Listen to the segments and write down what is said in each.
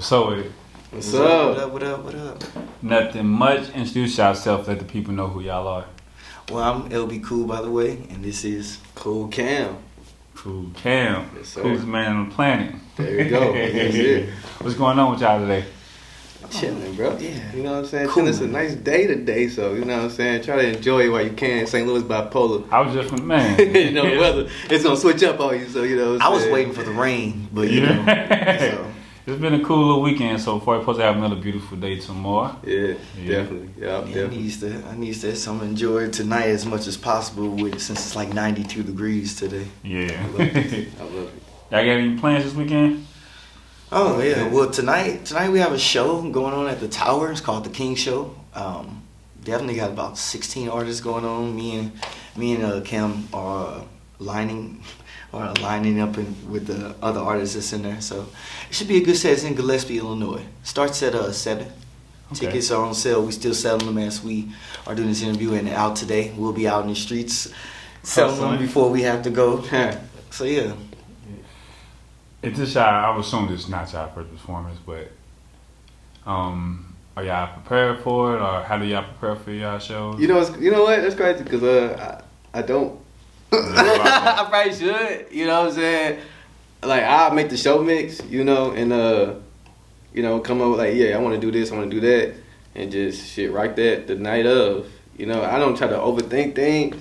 What's up with it? What's up? What up? Nothing much. Introduce yourself. Let the people know who y'all are. Well, I'm Kool, by the way, and this is Kool Kamm. Kool Kamm. Yes, sir. Coolest man on the planet. There you go. That's it. What's going on with y'all today? Chilling, bro. Yeah. You know what I'm saying? Cool. It's a nice day today, so you know what I'm saying? Try to enjoy it while you can. St. Louis bipolar. I was just man. You know, the weather, it's going to switch up on you, so you know what I'm I was saying? waiting for the rain, but you Yeah. know. So. It's been a cool little weekend so far. Supposed to have another beautiful day tomorrow. Yeah, definitely. Yeah, definitely. I need to so enjoy it tonight as much as possible with it since it's like 92 degrees today. Yeah. I love it. Y'all got any plans this weekend? Oh yeah. Well, tonight we have a show going on at the Tower. It's called the King Show. Definitely got about 16 artists going on. Me and Kamm are lining up with the other artists that's in there. So it should be a good set. It's in Gillespie, Illinois. Starts at 7. Okay. Tickets are on sale. We still selling them as we are doing this interview and out today. We'll be out in the streets selling them before we have to go. So yeah. It's just I would assume this is not y'all first performance, but are y'all prepared for it, or how do y'all prepare for y'all shows? You know what? That's crazy because I don't. I probably should. You know what I'm saying? Like I'll make the show mix, you know, and come up with like, yeah, I want to do this, I want to do that, and just shit right that the night of. You know, I don't try to overthink things.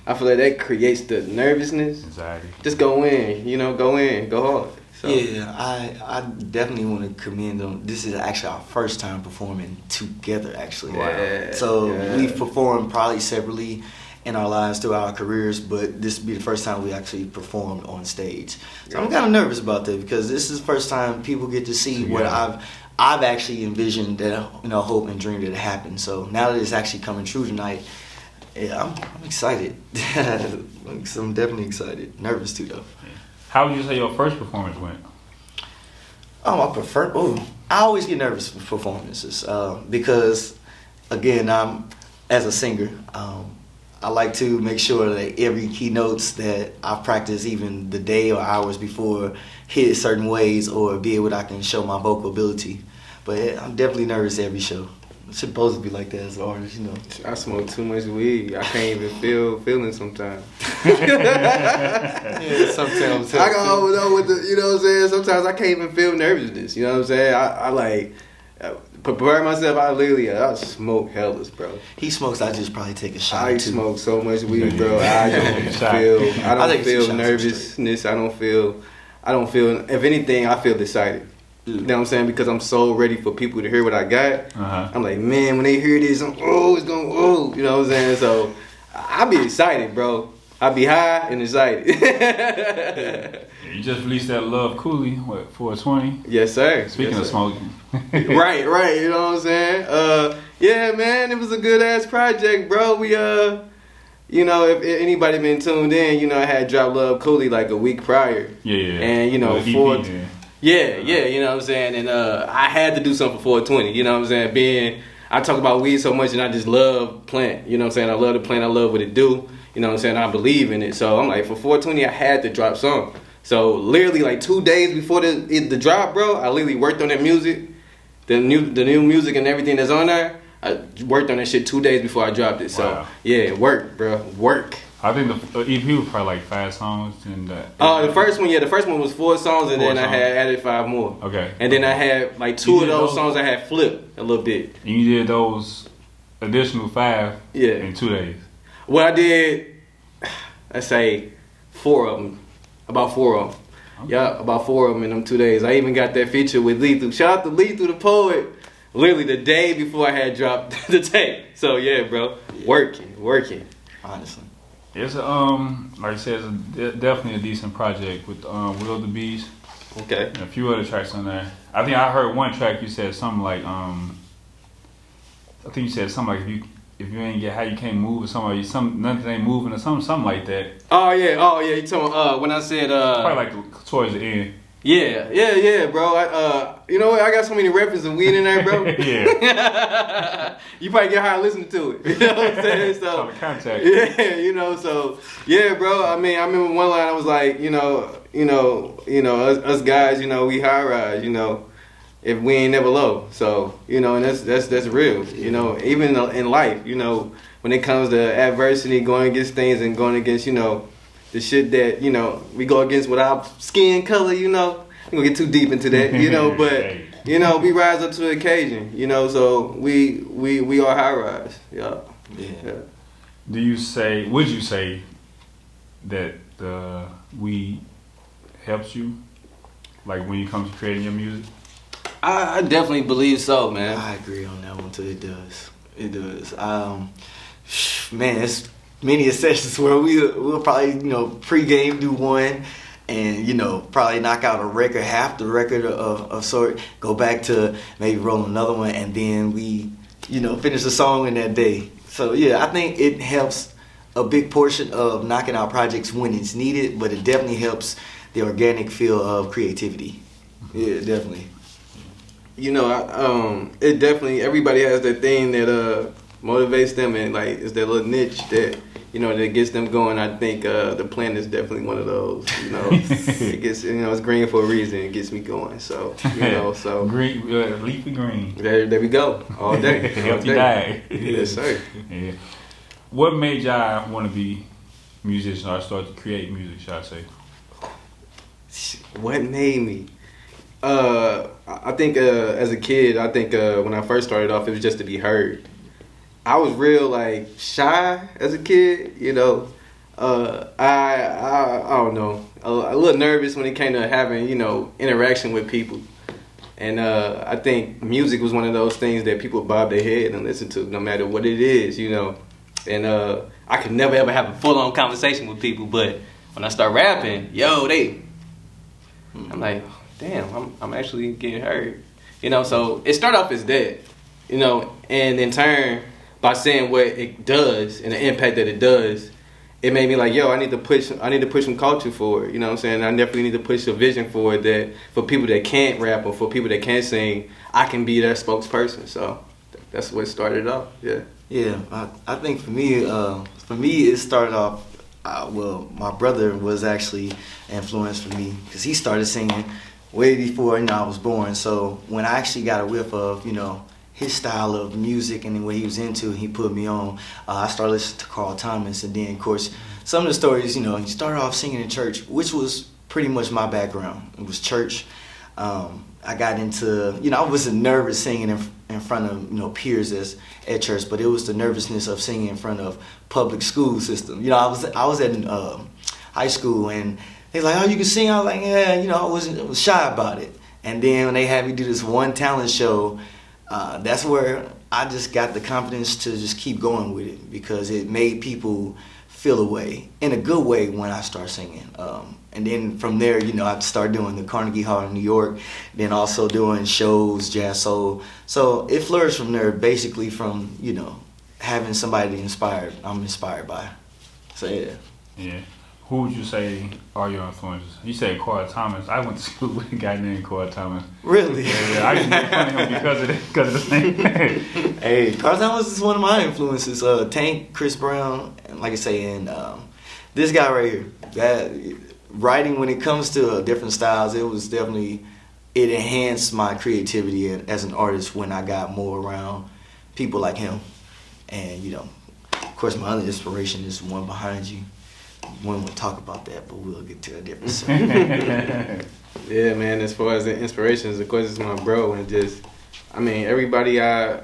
I feel like that creates the nervousness. Anxiety. Just go in, go hard. So. Yeah, I definitely want to commend them. This is actually our first time performing together, actually. Yeah, so yeah. we've performed probably separately in our lives throughout our careers, but this will be the first time we actually performed on stage. So I'm kind of nervous about that because this is the first time people get to see what I've actually envisioned, that hope and dream that it happened. So now that it's actually coming true tonight, yeah, I'm excited. So I'm definitely excited. Nervous too, though. How would you say your first performance went? I always get nervous for performances because, again, as a singer, I like to make sure that every keynotes that I've practiced even the day or hours before hit certain ways or be able to I can show my vocal ability. But I'm definitely nervous every show. It's supposed to be like that as an artist, you know. I smoke too much weed. I can't even feel feelings sometimes. Yeah, sometimes. I go over with the, you know what I'm saying? Sometimes I can't even feel nervousness. You know what I'm saying? I like prepare myself. I smoke hellas, bro. He smokes. I just probably take a shot. I smoke so much weed, bro. I don't feel nervousness. I don't feel. If anything, I feel excited. You know what I'm saying? Because I'm so ready for people to hear what I got. I'm like, man, when they hear this, it's going, you know what I'm saying? So I be excited, bro. I be high and excited. You just released that Love Kooly, 420? Yes, sir. Speaking of smoking. Right, you know what I'm saying? Yeah, man, it was a good ass project, bro. We if anybody been tuned in, I had dropped Love Kooly like a week prior. Yeah. And Yeah, you know what I'm saying? And I had to do something for 420, you know what I'm saying? I talk about weed so much and I just love plant, you know what I'm saying? I love the plant, I love what it do, you know what I'm saying? I believe in it. So I'm like, for 420, I had to drop something. So literally like 2 days before the drop, bro, I literally worked on that music, the new music and everything that's on there. I worked on that shit 2 days before I dropped it. So yeah, it worked, bro. Work. I think the EP was probably like 5 songs. And the first one was 4 songs, and then I had added 5 more. Okay. And then I had like 2 of those songs I had flipped a little bit. And you did those additional 5 in 2 days. Well, I did, let's say, 4 of them. About 4 of them. Okay. Yeah, about 4 of them in them 2 days. I even got that feature with Lethal. Shout out to Lethal the Poet. Literally the day before I had dropped the tape. So yeah, bro, working. Honestly. It's like I said, it's definitely a decent project with Will the Beast. Okay. And a few other tracks on there. I think I heard one track you said something like if you ain't get how you can't move or something, nothing ain't moving or something like that. Oh yeah. You talking when I said probably like towards the end. Yeah, bro. You know what? I got so many references of weed in there, bro. Yeah. You probably get high listening to it. You know what I'm saying? So contact. Yeah, so yeah, bro. I mean, I remember one line I was like, us guys, we high rise, if we ain't never low. So, you know, and that's real. You know, even in life, you know, when it comes to adversity, going against things and going against, you know, the shit that, you know, we go against with our skin color, you know. I'm gonna get too deep into that, you know, but you know, we rise up to the occasion, you know, so we are high rise. Yeah. Would you say that weed helps you, like when it comes to creating your music? I definitely believe so, man. I agree on that one too. It does. It does. Man, it's many sessions where we'll probably, you know, pregame do one, and, you know, probably knock out a record, half the record of sort, go back to maybe roll another one, and then we, you know, finish the song in that day. So yeah, I think it helps a big portion of knocking out projects when it's needed, but it definitely helps the organic feel of creativity. Yeah, definitely. You know, it definitely, everybody has that thing that motivates them, and like it's their little niche that, you know, that gets them going. I think the plant is definitely one of those. You know, it gets, you know, it's green for a reason. It gets me going. So, you know, so green, leafy green. There we go. All day. Healthy diet. Yes, sir. Yeah. What made y'all want to be musicians or start to create music? Shall I say? What made me? I think as a kid, I think when I first started off, it was just to be heard. I was real like shy as a kid, you know. I don't know, a little nervous when it came to having, you know, interaction with people. And I think music was one of those things that people bob their head and listen to, no matter what it is, you know. And I could never ever have a full on conversation with people, but when I start rapping, I'm like, damn, I'm actually getting heard, you know. So it started off as that, you know, and in turn, by saying what it does and the impact that it does, it made me like, yo, I need to push some culture for it, you know what I'm saying? I definitely need to push a vision for it, that for people that can't rap or for people that can't sing, I can be their spokesperson. So that's what started off. Yeah, I think for me it started off, well, my brother was actually an influence for me because he started singing way before, you know, I was born. So when I actually got a whiff of, you know, his style of music and what he was into, he put me on. I started listening to Carl Thomas, and then, of course, some of the stories, you know, he started off singing in church, which was pretty much my background. It was church. I got into, you know, I wasn't nervous singing in front of, you know, peers at church, but it was the nervousness of singing in front of public school system. You know, I was at high school, and they was like, oh, you can sing? I was like, yeah, you know, I was shy about it. And then when they had me do this one talent show, that's where I just got the confidence to just keep going with it, because it made people feel a way, in a good way, when I start singing. And then from there, you know, I started doing the Carnegie Hall in New York, then also doing shows, jazz soul. So it flourished from there, basically from, you know, having somebody I'm inspired by. So yeah. Who would you say are your influences? You said Carl Thomas. I went to school with a guy named Carl Thomas. Really? Yeah. I just made fun of him because of the thing. Hey, Carl Thomas is one of my influences. Tank, Chris Brown, and like I say, and this guy right here. That writing, when it comes to different styles, it enhanced my creativity as an artist when I got more around people like him. And, you know, of course, my other inspiration is one behind you. One would talk about that, but we'll get to a different subject. Yeah, man, as far as the inspirations, of course, it's my bro, and just, I mean, everybody I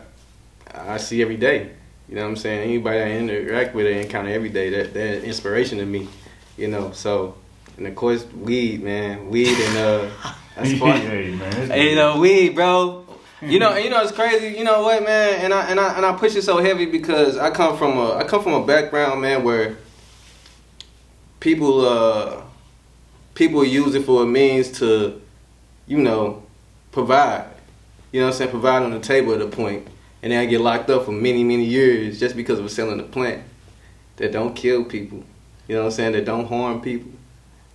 see every day, you know what I'm saying? Anybody I interact with or encounter every day, they're inspiration to me, you know. So, and of course, weed, man, and that's fun. Hey, you know, weed, bro. You know, it's crazy. You know what, man? And I push it so heavy because I come from a background, man, where people use it for a means to, you know, provide. You know what I'm saying? Provide on the table at a point. And then I get locked up for many, many years just because of selling a plant that don't kill people. You know what I'm saying? That don't harm people.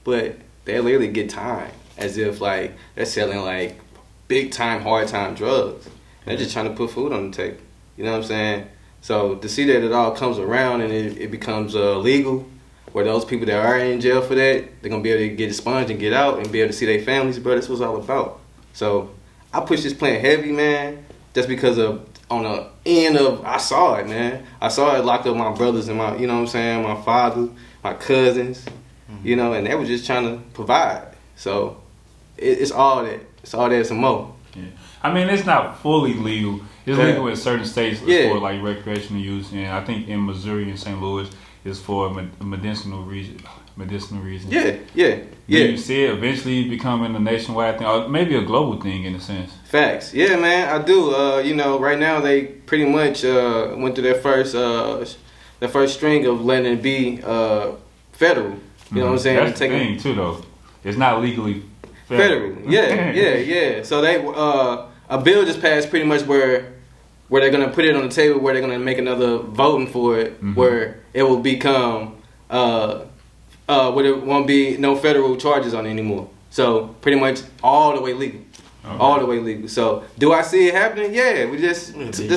But they literally get time as if like they're selling like big time, hard time drugs. They're just trying to put food on the table. You know what I'm saying? So to see that it all comes around and it becomes legal, where those people that are in jail for that, they're going to be able to get expunged and get out and be able to see their families, bro. That's what it's all about. So I pushed this plant heavy, man, just because of on the end of I saw it, man. I saw it locked up my brothers and my, you know what I'm saying, my father, my cousins, you know, and they were just trying to provide. So it's all that. It's all that and some more. Yeah. I mean, it's not fully legal. It's legal in certain states for like recreational use, and I think in Missouri and St. Louis it's for medicinal reasons. Yeah. Do you see it eventually becoming a nationwide thing, or maybe a global thing in a sense? Facts. Yeah, man, I do. You know, right now they pretty much went through their first string of letting it be federal. You know what I'm saying? That's the thing too, though. It's not legally federal. Yeah. So they a bill just passed pretty much where they're gonna put it on the table, where they're gonna make another voting for it, where it will become where there won't be no federal charges on it anymore. So pretty much all the way legal. Okay. All the way legal. So do I see it happening? Yeah. We just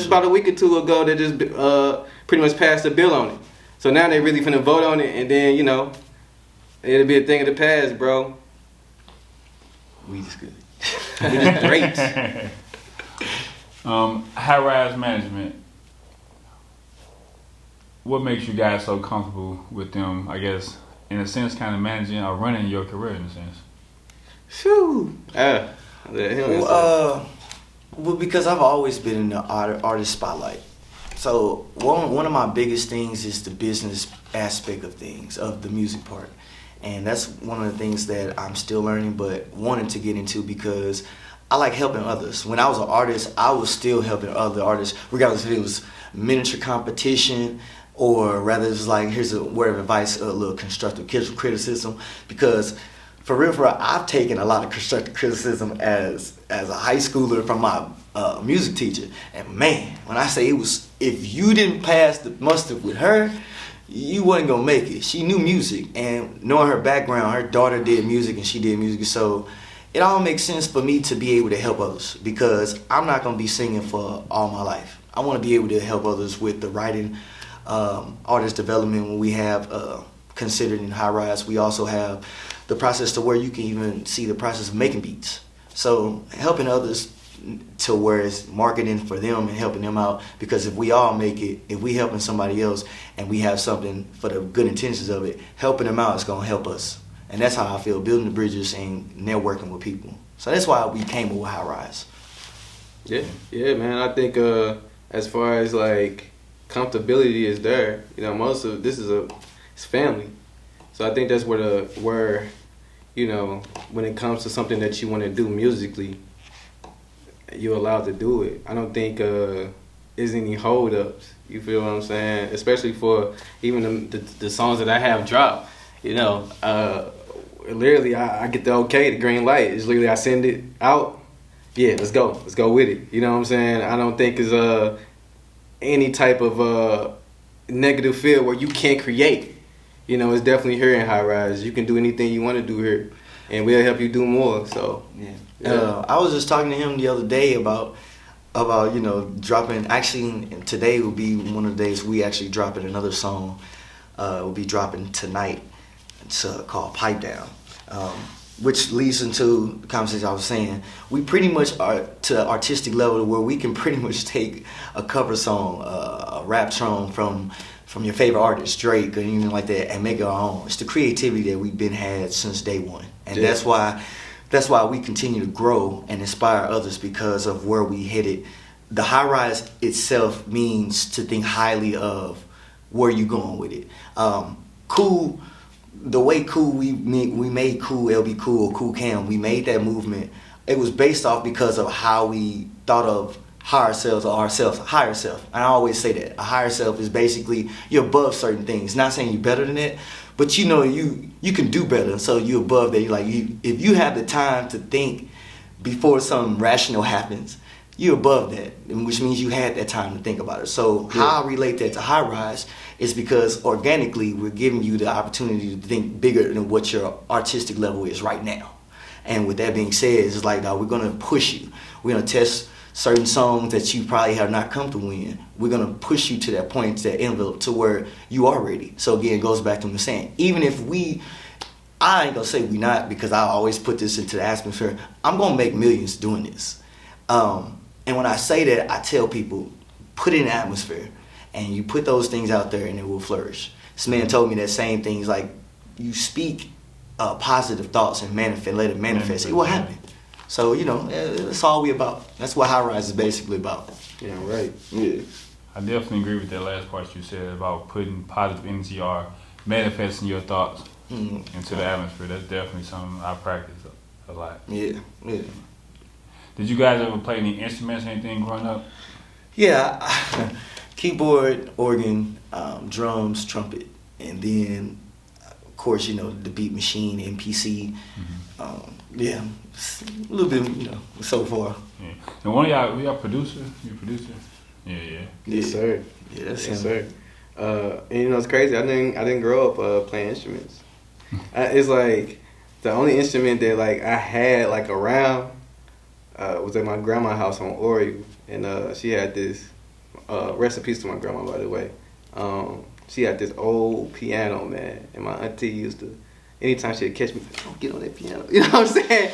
about a week or two ago they just pretty much passed a bill on it. So now they really finna vote on it, and then, you know, it'll be a thing of the past, bro. We just good. We just great. High-rise management. What makes you guys so comfortable with them, I guess, in a sense, kind of managing or running your career in a sense? Phew. Well, because I've always been in the artist spotlight. So one of my biggest things is the business aspect of things, of the music part. And that's one of the things that I'm still learning, but wanted to get into because I like helping others. When I was an artist, I was still helping other artists, regardless if it was miniature competition or rather it's like, here's a word of advice, a little constructive criticism. Because for real, I've taken a lot of constructive criticism as a high schooler from my music teacher. And man, when I say it was, if you didn't pass the muster with her, you wasn't gonna make it. She knew music, and knowing her background, her daughter did music and she did music, so it all makes sense for me to be able to help others because I'm not gonna be singing for all my life. I want to be able to help others with the writing, artist development. When we have considered in High Rise, we also have the process to where you can even see the process of making beats. So helping others to where it's marketing for them and helping them out, because if we all make it, if we helping somebody else and we have something for the good intentions of it, helping them out is going to help us. And that's how I feel, building the bridges and networking with people. So that's why we came up with High Rise. Yeah, man. I think as far as like comfortability is there, you know, most of this is it's family. So I think that's where you know, when it comes to something that you want to do musically, you're allowed to do it. I don't think there's any hold-ups. You feel what I'm saying? Especially for even the songs that I have dropped. You know, literally I get the okay, the green light. It's literally I send it out. Yeah, let's go with it. You know what I'm saying? I don't think there's any type of negative feel where you can't create. You know, it's definitely here in High Rise. You can do anything you want to do here, and we'll help you do more. So yeah. I was just talking to him the other day about you know, dropping. Actually, today will be one of the days we actually dropping another song. We'll be dropping tonight. It's called Pipe Down, which leads into the conversation I was saying. We pretty much are to the artistic level where we can pretty much take a cover song, a rap song from your favorite artist, Drake, or anything like that, and make it our own. It's the creativity that we've been had since day one, and that's why we continue to grow and inspire others because of where we headed. The High Rise itself means to think highly of where you're going with it. Kool, the way Kool, we made Kool, LB Kool, or Kool Kamm, we made that movement. It was based off because of how we thought of higher self. And I always say that a higher self is basically you're above certain things. Not saying you're better than it, but you know you can do better. So you're above that. You're like if you have the time to think before something rational happens, you're above that, which means you had that time to think about it. So how I relate that to High Rise is because organically we're giving you the opportunity to think bigger than what your artistic level is right now. And with that being said, it's like, we're gonna push you. We're gonna test certain songs that you probably have not comfortable in. We're gonna push you to that point, to that envelope, to where you are ready. So again, it goes back to what I'm saying. Even if I ain't gonna say we not, because I always put this into the atmosphere. I'm gonna make millions doing this. And when I say that, I tell people, put it in atmosphere, and you put those things out there, and it will flourish. This man told me that same things, like you speak positive thoughts and let it manifest. It will happen. So that's all we about. That's what High Rise is basically about. Yeah, right. Yeah. I definitely agree with that last part you said about putting positive energy or manifesting your thoughts into the atmosphere. That's definitely something I practice a lot. Yeah. Did you guys ever play any instruments or anything growing up? Yeah, keyboard, organ, drums, trumpet, and then of course the beat machine, MPC. Yeah, a little bit so far. Yeah. And one of y'all producer? You producer? Yeah. Yes, sir. Yeah, that's yes, him. Sir. And it's crazy. I didn't grow up playing instruments. It's like the only instrument that like I had like around was at my grandma's house on Oriole, and she had this. Rest in peace to my grandma, by the way. She had this old piano, man, and my auntie used to. Anytime she'd catch me, don't get on that piano. You know what I'm saying?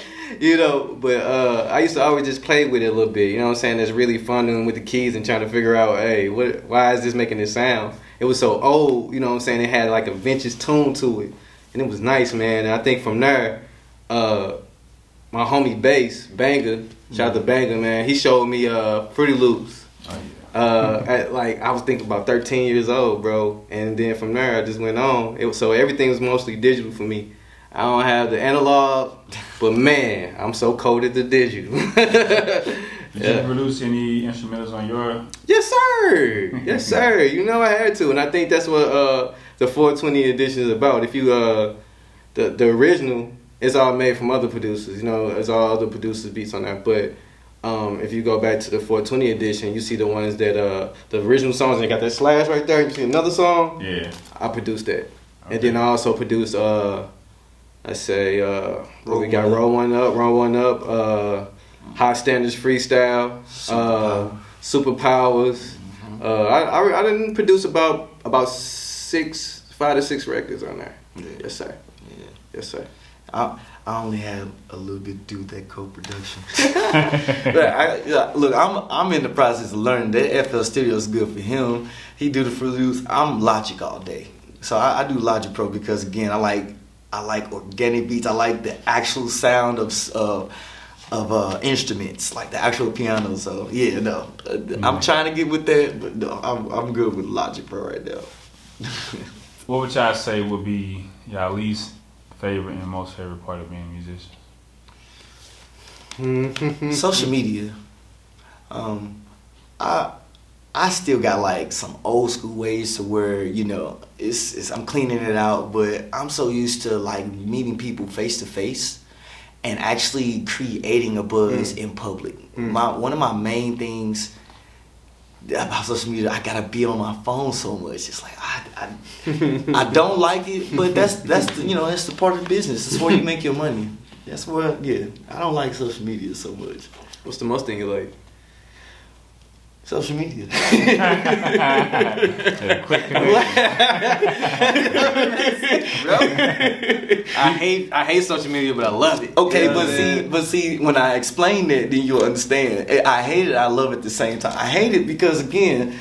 But I used to always just play with it a little bit. You know what I'm saying? It's really fun with the keys and trying to figure out, hey, why is this making this sound? It was so old, you know what I'm saying? It had like a vintage tune to it. And it was nice, man. And I think from there, my homie Bass, Banger, shout out to Banger, man, he showed me Fruity Loops. Oh, yeah. I was thinking about 13 years old, bro, and then from there I just went on. So everything was mostly digital for me. I don't have the analog, but man, I'm so coded to digital. Did you produce any instrumentals on your? Yes, sir. Yes, sir. I had to, and I think that's what the 420 edition is about. If you the original, it's all made from other producers. It's all other producers' beats on that, but. If you go back to the 420 edition, you see the ones that the original songs. They got that slash right there. You see another song. Yeah, I produced that, and then I also produced. Let's say we got Roll One Up, High Standards Freestyle, Superpowers. I didn't produce about 5 to 6 records on there. Yeah. Yes, sir. Yeah. Yes, sir. I only had a little bit to do with that co-production. Look, I'm in the process of learning that FL Studio is good for him. He do the Fruity Loops. I'm Logic all day, so I do Logic Pro because again, I like organic beats. I like the actual sound of instruments, like the actual piano. So yeah, no, I'm trying to get with that, but no, I'm good with Logic Pro right now. What would y'all say would be y'all least favorite and most favorite part of being musicians? Social media. I still got like some old school ways to where it's I'm cleaning it out, but I'm so used to like meeting people face to face and actually creating a buzz in public. One of my main things about social media, I gotta be on my phone so much. It's like I don't like it, but that's the part of the business. It's where you make your money. That's where I don't like social media so much. What's the most thing you like? Social media. Quick connection. I hate social media, but I love it. Okay, but see, when I explain that, then you'll understand. I hate it. I love it at the same time. I hate it because again,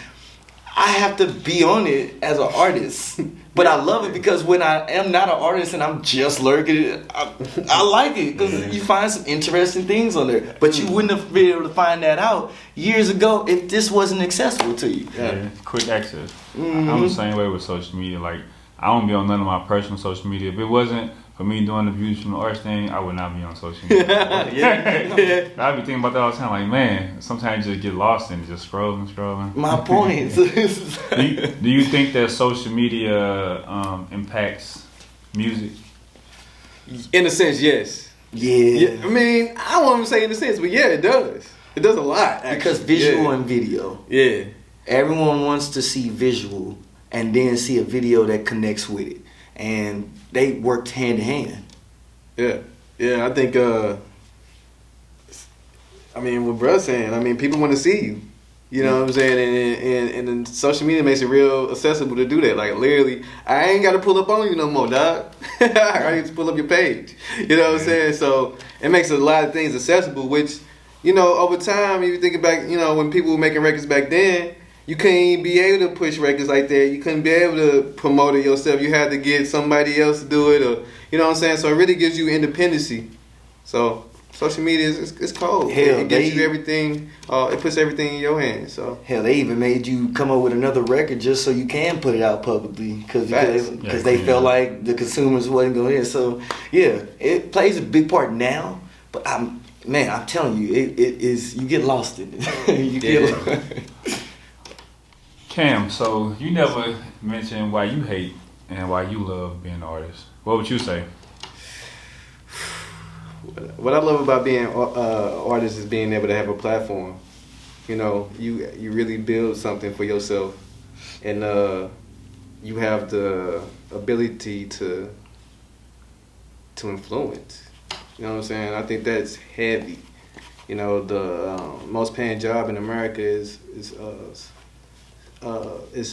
I have to be on it as an artist. But I love it because when I am not an artist and I'm just lurking, I like it because you find some interesting things on there. But you wouldn't have been able to find that out years ago if this wasn't accessible to you. Yeah, quick access. I'm the same way with social media. Like, I don't be on none of my personal social media. If it wasn't for me doing the Views from the Arts thing, I would not be on social media. I'd be thinking about that all the time. Like, man, sometimes you just get lost in it, just scrolling. My point. Do you think that social media impacts music? In a sense, yes. Yeah. I mean, I don't want to say in a sense, but yeah, it does. It does a lot. Actually. Because visual and video. Yeah. Everyone wants to see visual and then see a video that connects with it. And they worked hand in hand. Yeah, I think, what Bruh's saying, people want to see you. You know what I'm saying? And then social media makes it real accessible to do that. Like, literally, I ain't got to pull up on you no more, dog. I need to pull up your page. You know what I'm saying? So, it makes a lot of things accessible, which over time, if you think back, when people were making records back then, you couldn't even be able to push records like that. You couldn't be able to promote it yourself. You had to get somebody else to do it, or you know what I'm saying. So it really gives you independency. So social media it's cold. Hell, it gives you everything. It puts everything in your hands. So hell, they even made you come up with another record just so you can put it out publicly because they felt like the consumers wasn't going in. So yeah, it plays a big part now. But I'm telling you, it is you get lost in it. Kamm, so you never mentioned why you hate and why you love being an artist. What would you say? What I love about being an artist is being able to have a platform. You really build something for yourself, and you have the ability to influence. You know what I'm saying? I think that's heavy. The most paying job in America is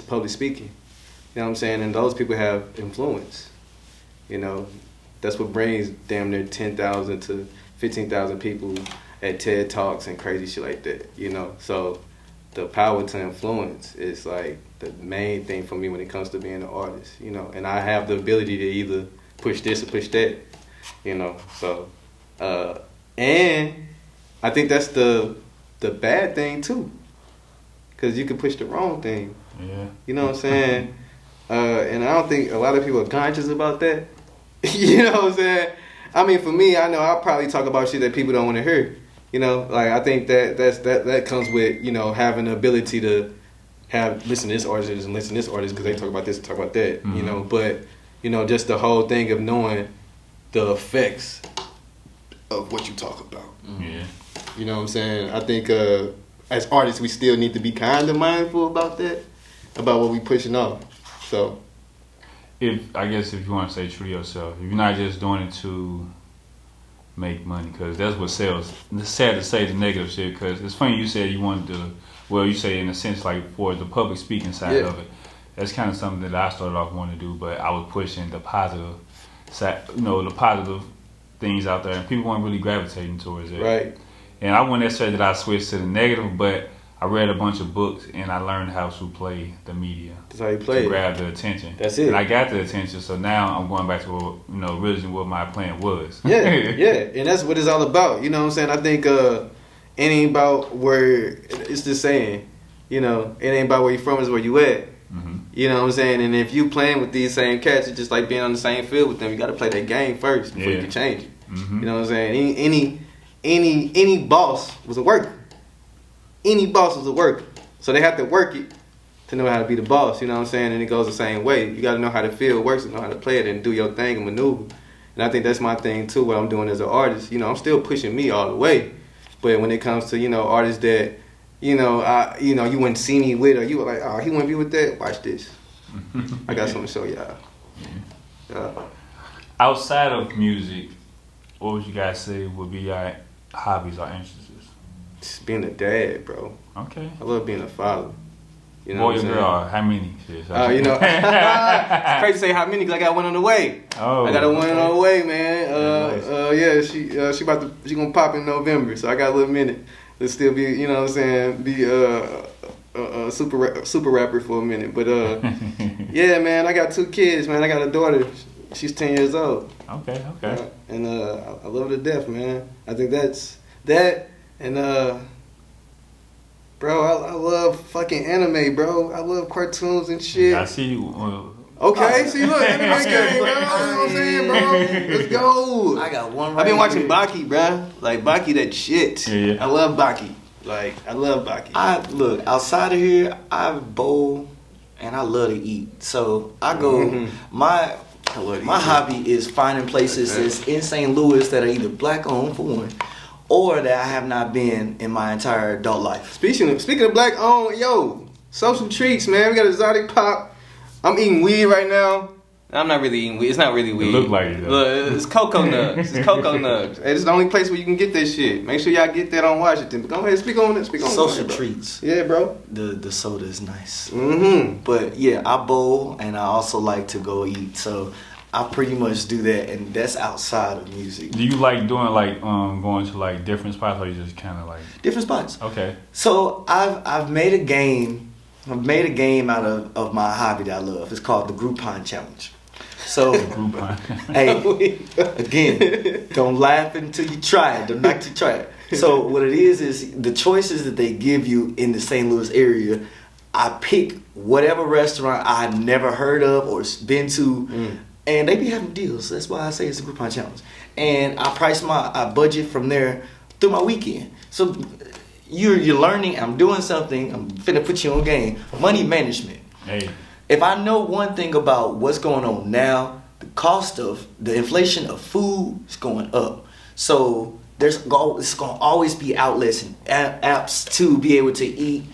public speaking. You know what I'm saying? And those people have influence. That's what brings damn near 10,000 to 15,000 people at TED Talks and crazy shit like that. So the power to influence is like the main thing for me when it comes to being an artist. And I have the ability to either push this or push that. So and I think that's the bad thing too. Because you can push the wrong thing. Yeah. You know what I'm saying? And I don't think a lot of people are conscious about that. You know what I'm saying? I mean, for me, I know I'll probably talk about shit that people don't want to hear. I think that comes with, having the ability to listen to this artist and listen to this artist because they talk about this and talk about that. Mm-hmm. But, just the whole thing of knowing the effects of what you talk about. Yeah. You know what I'm saying? I think as artists, we still need to be kind of mindful about that, about what we pushing off. So, if you want to stay true to yourself, if you're not just doing it to make money, because that's what sells. It's sad to say the negative shit, because it's funny you said you wanted to, you say in a sense like for the public speaking side of it. That's kind of something that I started off wanting to do, but I was pushing the positive side, the positive things out there, and people weren't really gravitating towards it. Right. And I wouldn't say that I switched to the negative, but I read a bunch of books and I learned how to play the media. That's how you play to grab the attention. That's it. And I got the attention, so now I'm going back to originally what my plan was. Yeah, and that's what it's all about. You know what I'm saying? I think it ain't about where it's the saying. It ain't about where you from, it's where you at. Mm-hmm. You know what I'm saying? And if you playing with these same cats, it's just like being on the same field with them. You got to play that game first before you can change it. Mm-hmm. You know what I'm saying? Any boss was a worker. Any boss was a worker. So they have to work it to know how to be the boss, you know what I'm saying? And it goes the same way. You got to know how the field works and know how to play it and do your thing and maneuver. And I think that's my thing too, what I'm doing as an artist. I'm still pushing me all the way. But when it comes to, artists that, you wouldn't see me with, or you were like, oh, he wouldn't be with that, watch this. I got something to show y'all. Outside of music, what would you guys say would be your hobbies or interests? Just being a dad, bro. Okay. I love being a father. Boy or girl, how many? It's crazy to say how many because I got one on the way. Oh, I got a one on the way, man. Nice. She gonna pop in November, so I got a little minute to still be, be a super rapper for a minute. But yeah, man, I got 2 kids, man. I got a daughter. She's 10 years old. Okay. And I love her to death, man. I think that's that. And bro, I love fucking anime, bro. I love cartoons and shit. I see you. Okay, see, look, anime game, bro. You know what I'm saying, bro? Let's go. I got one. I've been watching Baki, bro. Like Baki, that shit. Yeah. I love Baki. I love Baki. Look outside of here. I bowl and I love to eat. So I go. Mm-hmm. My hobby is finding places in St. Louis that are either black owned for one, or that I have not been in my entire adult life. Speaking of black owned, social treats, man. We got exotic pop. I'm eating weed right now. I'm not really eating weed. It's not really weed. It look like it, though. Look, it's cocoa nuts. It's cocoa nuts. Hey, this is the only place where you can get this shit. Make sure y'all get that on Washington. But go ahead, speak on it. Social treats. Yeah, bro. The soda is nice. Mm-hmm. But yeah, I bowl and I also like to go eat. So I pretty much do that, and that's outside of music. Do you like doing like going to like different spots, or you just kind of like different spots? Okay. So I've made a game. I've made a game out of my hobby that I love. It's called the Groupon Challenge. So, hey, again, don't laugh until you try it. Don't knock till you try it. So what it is the choices that they give you in the St. Louis area. I pick whatever restaurant I never heard of or been to, and they be having deals. That's why I say it's a Groupon Challenge. And I budget from there through my weekend. So you're learning. I'm doing something. I'm finna put you on game. Money management. Hey. If I know one thing about what's going on now, the inflation of food is going up. So it's going to always be outlets and apps to be able to eat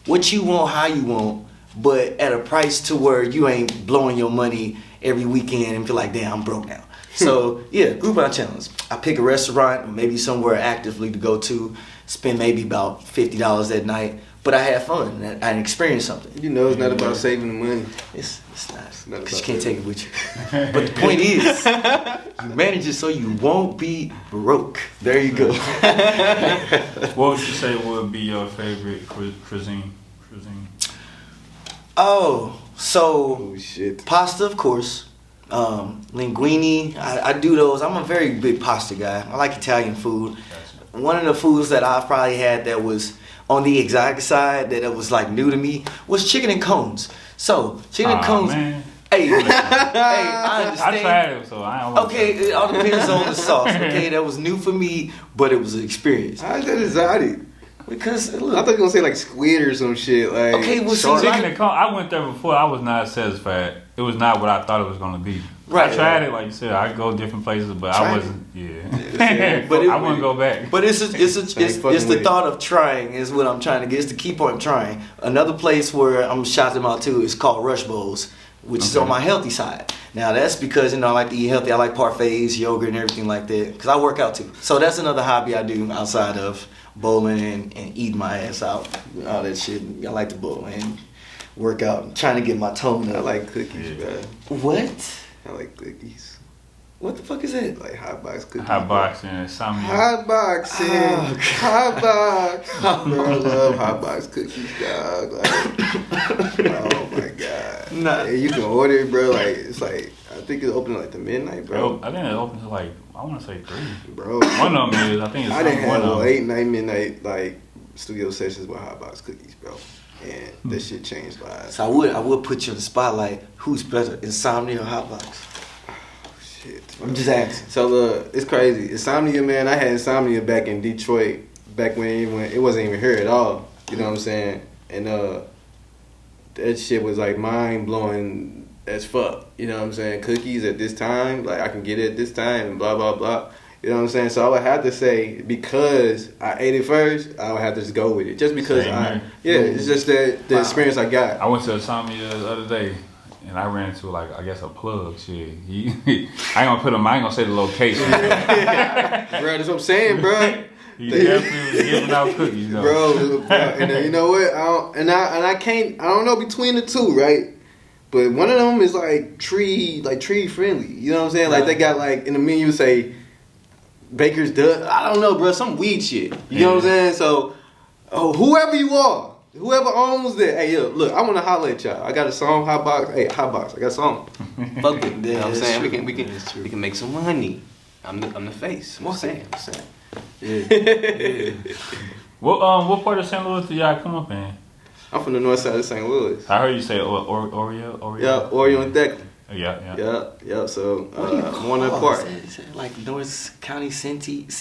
what you want, how you want, but at a price to where you ain't blowing your money every weekend and feel like, damn, I'm broke now. So yeah, Groupon Challenge. I pick a restaurant, maybe somewhere actively to go to, spend maybe about $50 that night, but I had fun and I experienced something. You know, it's not about saving the money. It's not because you can't take it with you. But the point is, you manage it so you won't be broke. There you go. What would you say would be your favorite cuisine? Oh, so shit. Pasta, of course. Linguine. I do those. I'm a very big pasta guy. I like Italian food. One of the foods that I've probably had that was on the exotic side that it was like new to me was chicken and cones. So chicken and cones. Man. Hey, I understand. I tried it, so I don't. Okay, it all depends on the sauce. Okay, that was new for me, but it was an experience. How is that exotic? Because look, I thought you were gonna say like squid or some shit. Like okay, well, chicken and cone. I went there before. I was not satisfied. It was not what I thought it was gonna be. Right. I tried it, like you said. I go different places, but I wasn't. Yeah. But I wouldn't go back. But it's the thought of trying is what I'm trying to get. It's to keep on trying. Another place where I'm shouting out to is called Rush Bowls, which is on my healthy side. Now that's because I like to eat healthy. I like parfaits, yogurt, and everything like that because I work out too. So that's another hobby I do outside of bowling and eating my ass out, all that shit. I like to bowl and work out. I'm trying to get my tone up. I like cookies, bro. What? I like cookies. What the fuck is that? Like hot box cookies. Hot boxing and something. Hot boxing. Oh, hot box. Bro, I love hot box cookies, dog. Like, oh my god. Nah. Yeah, you can order it, bro. Like it's like I think it's open like to midnight, bro. I think it opens like I want to say 3. Bro, one of them is I think it's I didn't have late night, midnight like studio sessions with hot box cookies, bro. And that shit changed lives. So I would put you in the spotlight. Who's better, Insomnia or Hot Box? Shit. I'm just asking. So it's crazy. Insomnia, man. I had Insomnia back in Detroit, back when it wasn't even here at all. You know what I'm saying? And that shit was like mind blowing as fuck. You know what I'm saying? Cookies at this time, like I can get it at this time, and blah blah blah. You know what I'm saying? So I would have to say because I ate it first, I would have to just go with it. Just because it's just that the experience I got. I went to Insomnia the other day. And I ran into like I guess a plug shit. I ain't gonna say the location. Bro, that's what I'm saying, bro. He definitely was giving out cookies, bro. And you know what? I don't know between the two, right? But one of them is like tree friendly. You know what I'm saying? Like they got like in the menu say Baker's Dozen. I don't know, bro. Some weed shit. You know what I'm saying? So whoever you are. Whoever owns that, hey, look, I want to holler at y'all. I got a song, Hot Box. Hey, Hot Box, I got a song. Fuck it. You know what I'm saying? We can make some money. I'm the face. I'm saying. Yeah. What part of St. Louis do y'all come up in? I'm from the north side of St. Louis. I heard you say Oreo. Yeah, Oreo and Thecla. Yeah. So one of the part. Is that like North County City?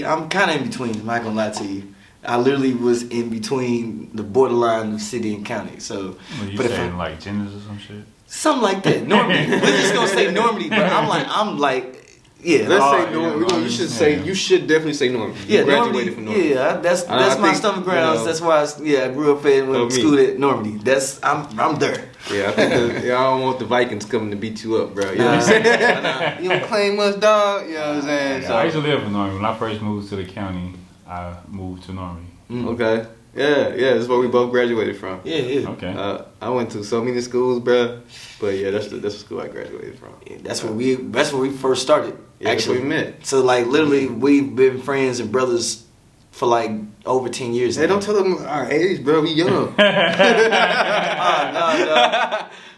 I'm kind of in between. I'm not gonna lie to you. I literally was in between the borderline of city and county. So, you saying like genders or some shit? Something like that. Normandy. We're just gonna say Normandy, but I'm like, yeah. Let's say Normandy. You should definitely say Normandy. Yeah, Normandy. From Normandy. Yeah, that's my stomach grounds. That's why I grew up in when school at Normandy. I'm there. Yeah, I think I don't want the Vikings coming to beat you up, bro. You know what I'm saying? You don't claim us, dog. You know what I'm saying? I used to live in Normandy. When I first moved to the county, I moved to Normandy. Okay. Yeah, that's where we both graduated from. Yeah. Okay. I went to so many schools, bruh. But yeah, that's the school I graduated from. Yeah, that's where we first started. Yeah, actually, that's where we met. So like literally, we've been friends and brothers for like over 10 years. Hey, don't tell them our age, bro. We young.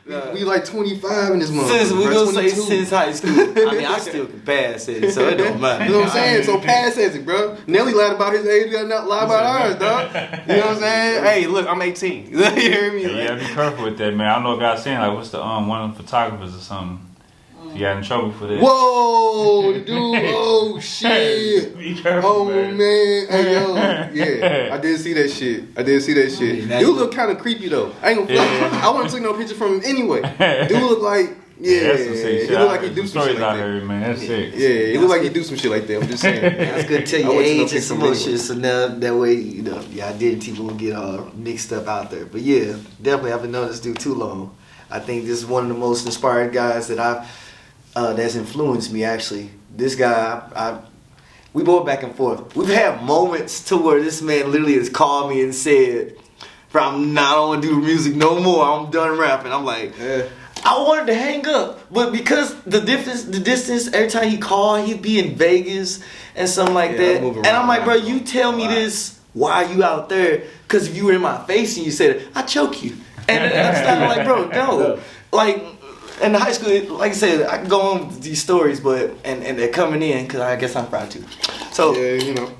No. We like 25 in this month. Since we gonna say since high school. I mean, I still can pass it, so it don't matter. You know what I'm saying? So pass it, bro. Nelly lied about his age. We gotta not lie about ours, dog. You know what I'm saying? Hey, look, I'm 18. You hear me? Yeah, be careful with that, man. I know a guy saying like, what's the one of the photographers or something. He got in trouble for that. Whoa, dude! Oh shit! Be careful, man. Hey yo, yeah, I did see that shit. You look kind of creepy though. I ain't gonna. I wouldn't take no picture from him anyway. Dude look like that's some sick shit. He look like he do some shit like that. Heard, man. That's sick. Yeah, he look like he do some shit like that. I'm just saying. That's good to tell your age and some more shit. So now that way, you know, your identity won't get all mixed up out there. But yeah, definitely haven't known this dude too long. I think this is one of the most inspired guys that that's influenced me actually. This guy, we go back and forth. We've had moments to where this man literally has called me and said, "Bro, I'm not gonna do music no more. I'm done rapping." I'm like, I wanted to hang up, but because the distance, every time he called, he'd be in Vegas and something like that. And I'm like, bro, you tell me this, why are you out there? Because if you were in my face and you said it, I'd choke you. And I'm like, bro, no. Like, in high school, like I said, I can go on with these stories, but and they're coming in because I guess I'm proud too. So yeah, you know,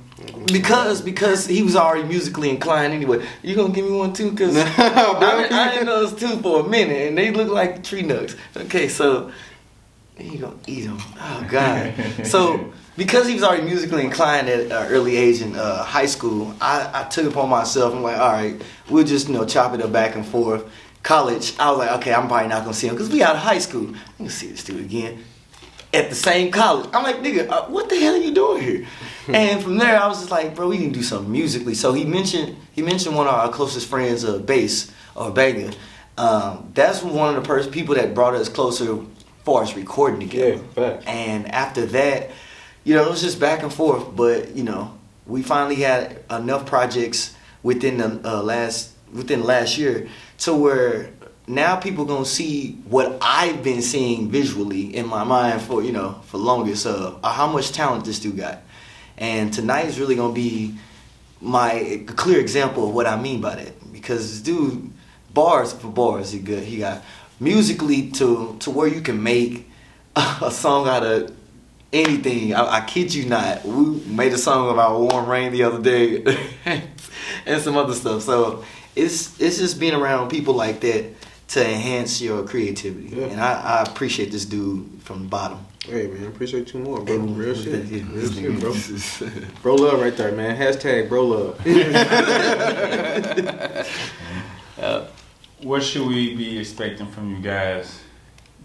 because he was already musically inclined anyway. You gonna give me one too? Cause I didn't know those two for a minute, and they look like tree nuts. Okay, so you gonna eat them? Oh God! So because he was already musically inclined at an early age in high school, I took it upon myself. I'm like, all right, we'll just chop it up back and forth. College, I was like, okay, I'm probably not gonna see him because we out of high school. I'm gonna see this dude again at the same college. I'm like, nigga, what the hell are you doing here? And from there, I was just like, bro, we can do something musically. So he mentioned one of our closest friends, Bass or Banger. That's one of the people that brought us closer as far as recording together. Yeah, and after that, it was just back and forth. But we finally had enough projects within the last year to where now people gonna see what I've been seeing visually in my mind for longest how much talent this dude got. And tonight is really gonna be my clear example of what I mean by that, because this dude, bars for bars, he good. He got musically to where you can make a song out of anything. I kid you not. We made a song about Warm Rain the other day and some other stuff. So it's just being around people like that to enhance your creativity. Yeah. And I appreciate this dude from the bottom. Hey man, appreciate you more, bro. Real shit. Real shit, bro. Bro love right there, man. Hashtag bro love. What should we be expecting from you guys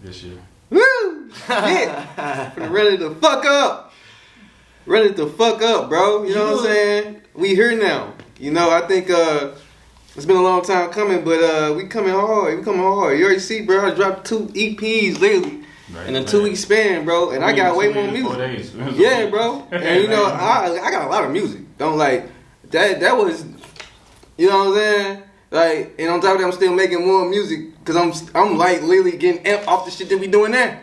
this year? Woo! Yeah. Ready to fuck up. Ready to fuck up, bro. You know what I'm saying? We here now. I think it's been a long time coming, but we coming hard. You already see, bro. I dropped 2 EPs literally in a 2-week span, bro. And I got way more music. Yeah, bro. And I got a lot of music. Don't like that was, you know what I'm saying? Like, and on top of that, I'm still making more music because I'm like literally getting amped off the shit that we doing now.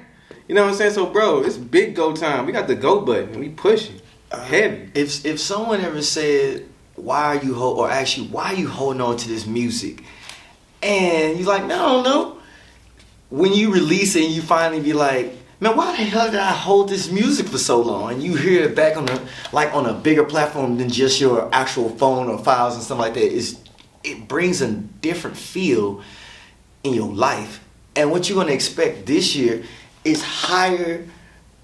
You know what I'm saying? So, bro, it's big go time. We got the go button and we pushing heavy. If someone ever said, why are you holding on to this music? And you're like, no, I don't know. When you release it and you finally be like, man, why the hell did I hold this music for so long? And you hear it back on a bigger platform than just your actual phone or files and stuff like that. It brings a different feel in your life. And what you're gonna expect this year is a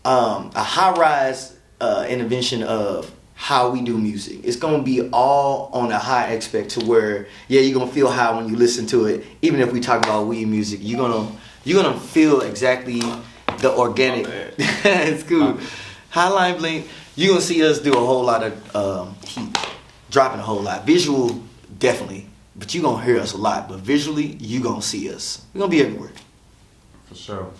high-rise intervention of how we do music. It's gonna be all on a high aspect to where, yeah, you're gonna feel high when you listen to it. Even if we talk about weed music, you're gonna feel exactly the organic. It's cool. Highline Blink. You're gonna see us do a whole lot of heat, dropping a whole lot. Visual, definitely, but you're gonna hear us a lot. But visually, you're gonna see us. We're gonna be everywhere. For sure.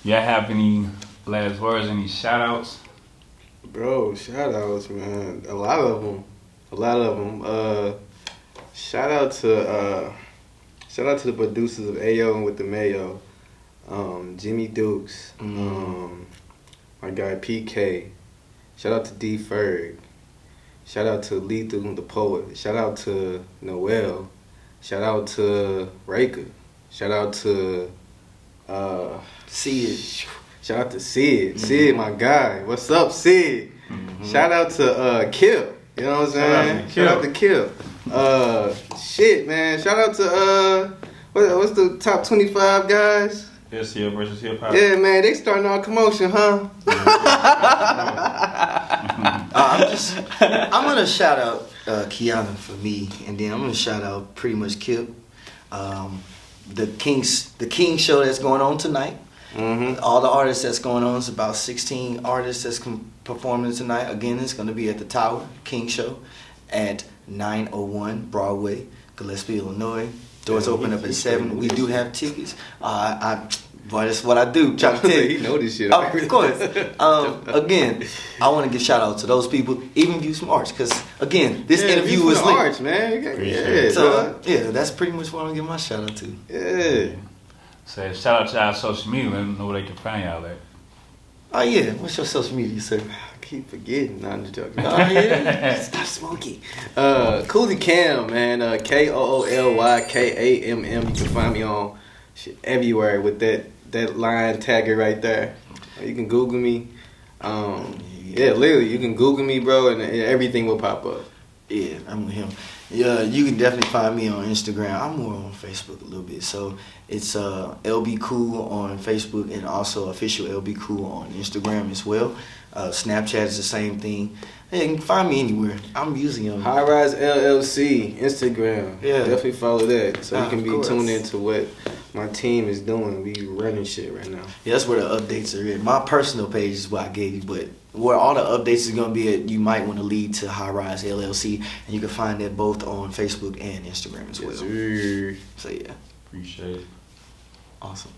Y'all have any last words? Any shout outs? Bro, shout outs, man. A lot of them. Shout out to the producers of Ayo and With the Mayo, Jimmy Dukes, my guy PK. Shout out to D Ferg. Shout out to Lethal the Poet. Shout out to Noel. Shout out to Raker. Shout out to Sid. Shout out to Sid. Sid, my guy. What's up, Sid? Shout out to Kip. You know what I'm saying? Shout out to Kip. Shit, man. Shout out to what's the top 25 guys? STL versus hip hop. Yeah, man, they starting all commotion, huh? I'm gonna shout out Kiana for me, and then I'm gonna shout out pretty much Kip, the King show that's going on tonight. All the artists that's going on. It's about 16 artists that's performing tonight. Again, it's gonna be at the Tower King Show at 901 Broadway, Gillespie, Illinois. Doors open up at 7. We do have tickets. Boy, that's what I do. Try to tell you. He know this shit. Of course. Again, I want to give shout out to those people, even Views from Arts, because again, this interview was lit. Arts, man. So that's pretty much what I'm gonna give my shout out to. Yeah. So shout out to our social media. Let them know where they can find y'all at. Oh yeah, what's your social media, sir? I keep forgetting. No, I'm just joking. Oh yeah, stop smoking. Kooly Kamm, man. KOOLYKAMM. You can find me on shit everywhere with that line tagger right there. You can Google me. Yeah, literally, you can Google me, bro, and everything will pop up. Yeah, I'm with him. Yeah, you can definitely find me on Instagram. I'm more on Facebook a little bit. So it's LB Kool on Facebook and also official LB Kool on Instagram as well. Snapchat is the same thing. Hey, you can find me anywhere. I'm using them. High Rise LLC, Instagram. Yeah. Definitely follow that so you can be course. tuned into what my team is doing. We running shit right now. Yeah, that's where the updates are at. My personal page is what I gave you, but where all the updates is going to be at, you might want to lead to High Rise LLC, and you can find that both on Facebook and Instagram as well. Yes, sir. So, yeah. Appreciate it. Awesome.